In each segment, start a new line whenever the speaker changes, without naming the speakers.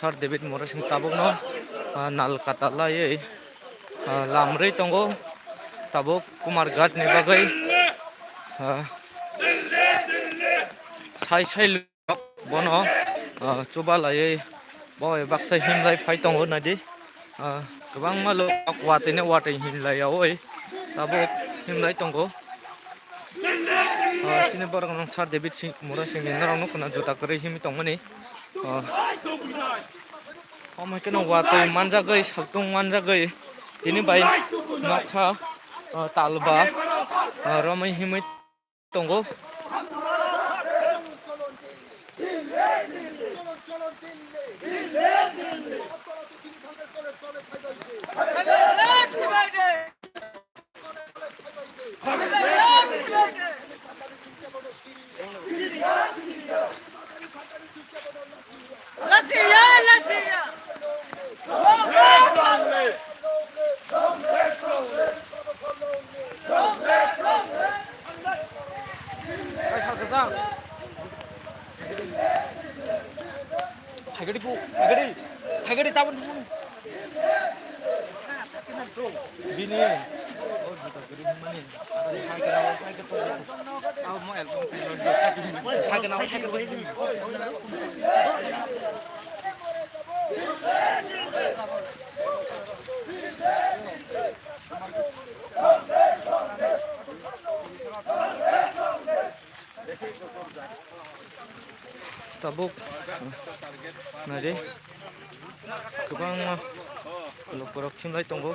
Sar David Morris tabuk no nal katalai lamrei tongo tabuk Kumar Ghat ni bagai sai bono coba lai boy baksa himlai phai tongo nadi kebang malu watine watai himlai oi tabuk himlai tongo sini borang Sar David Morris ni narang no kena juta kere himi tongoni Omai kena watai manjagai saltung manjagai ini baik nakha talba ramai himai tongo Hagadi tabun bini oh juta gede mana ada hai ke oh mau album hai ke tabuk nade kebang loporok himlai tongo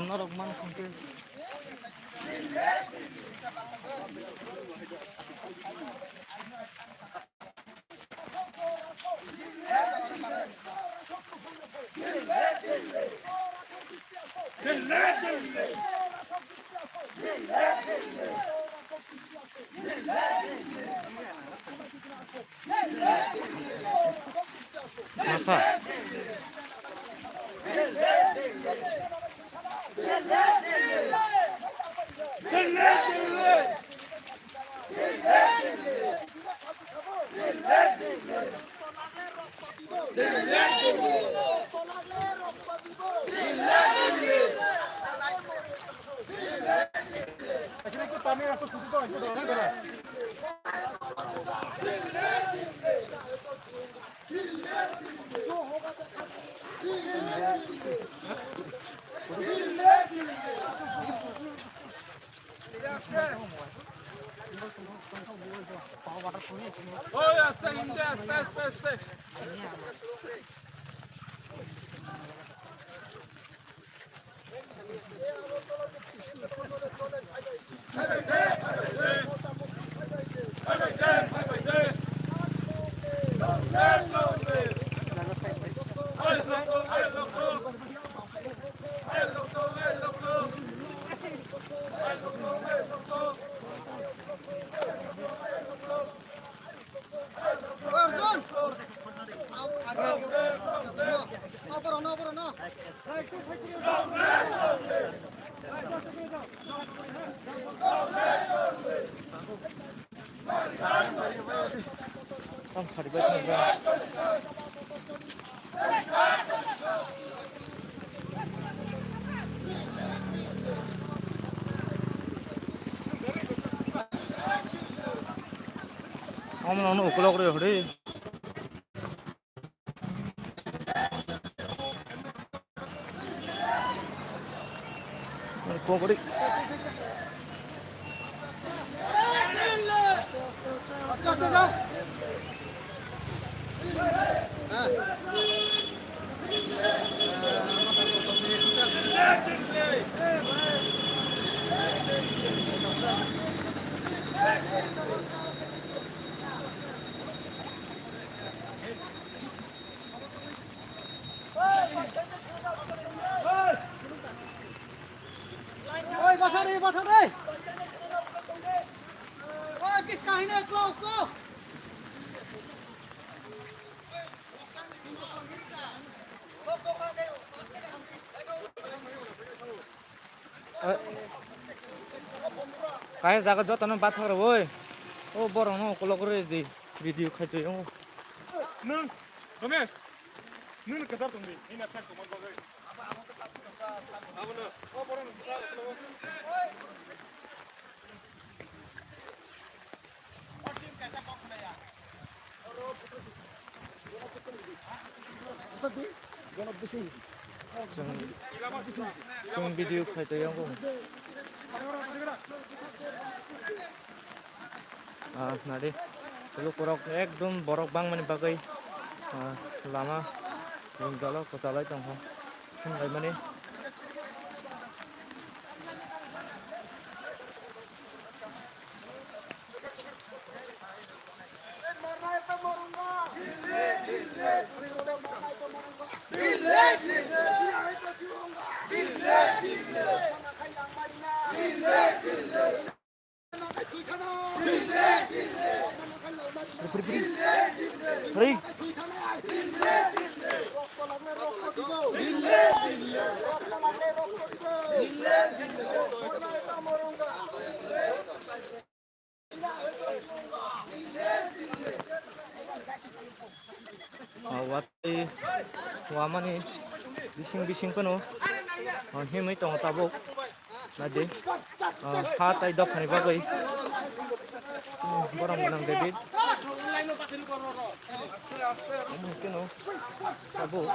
narok man kongke Masa oh ya, stay in there, stay. Ông nó ukulok rồi đi. Cô có đi.
Ôi, vào thang đi, vào thang đi. Ôi, cái sky này, cô.
Cái ra cái gió tao nó bắt thằng rồi. Ô, bỏ nó ukulok rồi gì? Video khai chơi không?
Nương, Thomas, nương cái sao tụi mình, ini nak tengok mana boleh. Apa nak? Oh, orang
좀 video khai chơi không? Nadi, kalau korok ekdom borok bang mani bagai lama belum jalan ke jalan itu kan, dari mana? Hei. Wati wamani bising penuh himai tong tabuk nadi hatai dok hani bagai barang menang David mungkin tabuk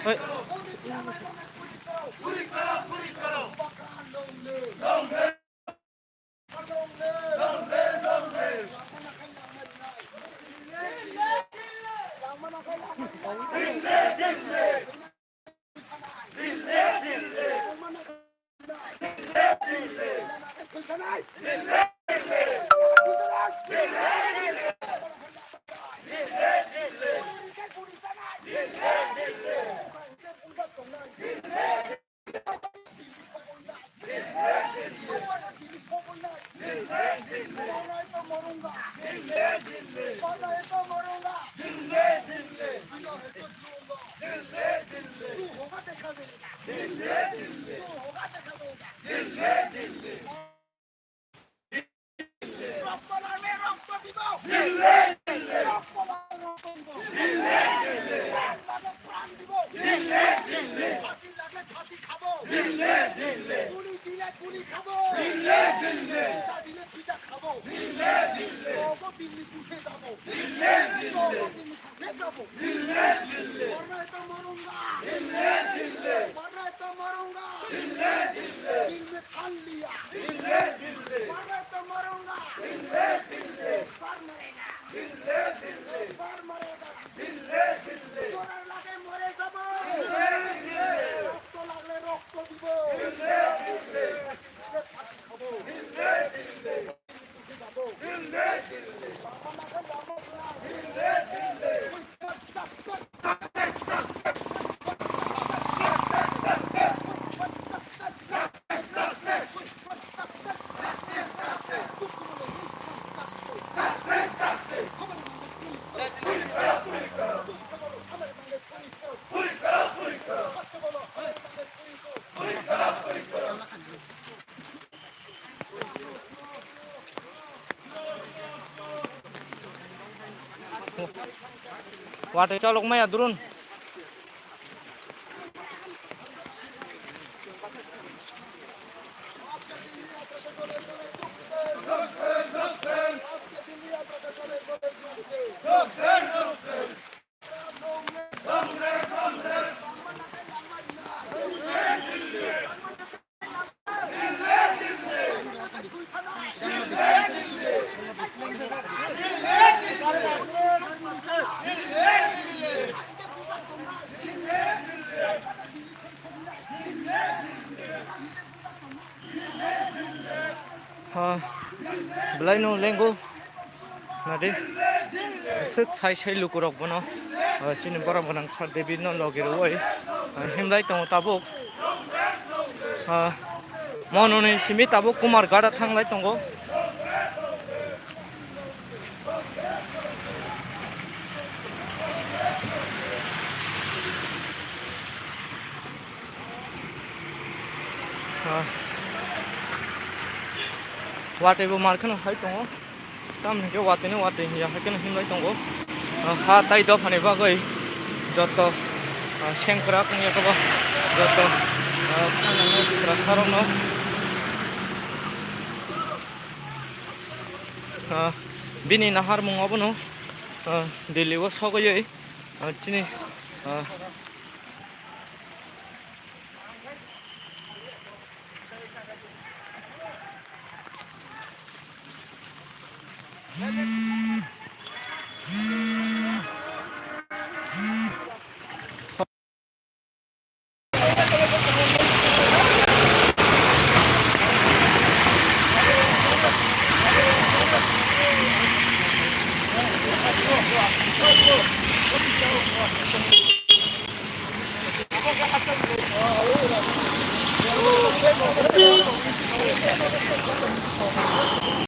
Oi. Water chalok maya durun. Belai no lenggo nadi sik sai lukurok bono chini borang bonang sar debi no logiro woi himlai tong tabuk mononi simi tabuk kumar gada thanglai tongo Water bu markan hai tongo tam ke water ne water ya hakan himlai tongo ha tai do phane ba goi joto sengkra kung ya ba joto kanang tra sarong no bini nahar mung obono Delhi wo sogoi chini Let it